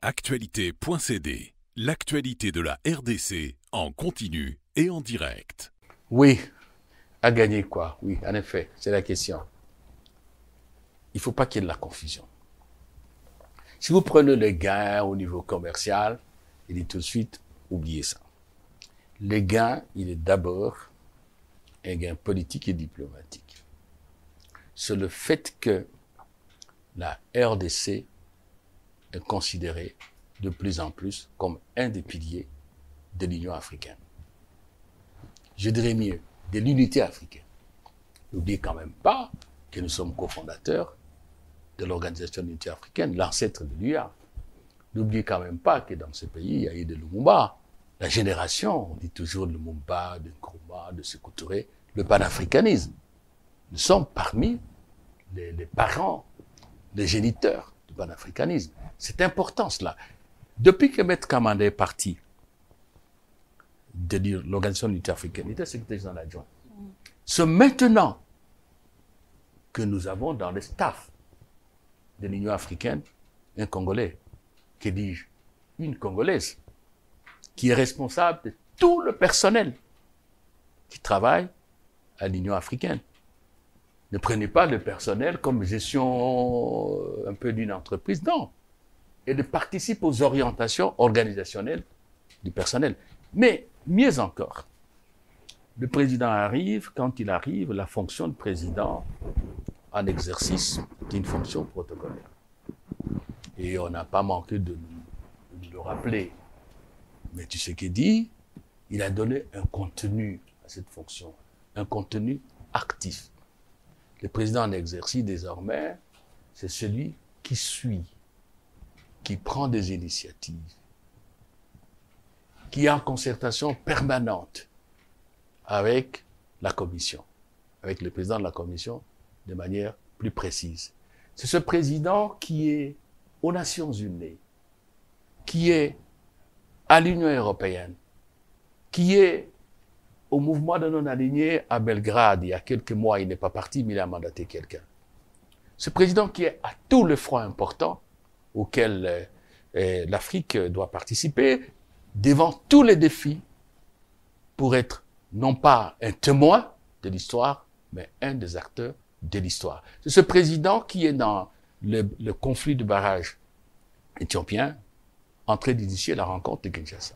Actualité.cd, l'actualité de la RDC en continu et en direct. Oui, à gagner quoi? Oui, en effet, c'est la question. Il ne faut pas qu'il y ait de la confusion. Si vous prenez le gain au niveau commercial, il dit tout de suite, oubliez ça. Le gain, il est d'abord un gain politique et diplomatique. C'est le fait que la RDC est considérée de plus en plus comme un des piliers de l'Union africaine. Je dirais mieux, de l'unité africaine. N'oubliez quand même pas que nous sommes cofondateurs de l'Organisation de l'Unité africaine, l'ancêtre de l'UA. N'oubliez quand même pas que dans ce pays, il y a eu de Lumumba. La génération, on dit toujours de Lumumba, de Nkrumah, de Sékou Touré, le panafricanisme. Nous sommes parmi les parents, les géniteurs du panafricanisme. C'est important cela. Depuis que Maître Kamanda est parti de l'Organisation de l'Unité africaine, il était secrétaire général adjoint. C'est maintenant que nous avons dans le staff de l'Union africaine un Congolais, que dis-je, une Congolaise, qui est responsable de tout le personnel qui travaille à l'Union africaine. Ne prenez pas le personnel comme gestion un peu d'une entreprise, non. Et de participer aux orientations organisationnelles du personnel. Mais mieux encore, le président arrive, quand il arrive, la fonction de président en exercice est une fonction protocolaire. Et on n'a pas manqué de le rappeler. Mais tu sais qu'il dit, il a donné un contenu à cette fonction, un contenu actif. Le président en exercice désormais, c'est celui qui suit, qui prend des initiatives, qui est en concertation permanente avec la commission, avec le président de la commission de manière plus précise. C'est ce président qui est aux Nations Unies, qui est à l'Union européenne, qui est au mouvement de non-alignés à Belgrade. Il y a quelques mois, il n'est pas parti, mais il a mandaté quelqu'un. Ce président qui est à tous les fronts importants auxquels l'Afrique doit participer, devant tous les défis, pour être non pas un témoin de l'histoire, mais un des acteurs de l'histoire. C'est ce président qui est dans le conflit de barrage éthiopien, en train d'initier la rencontre de Kinshasa.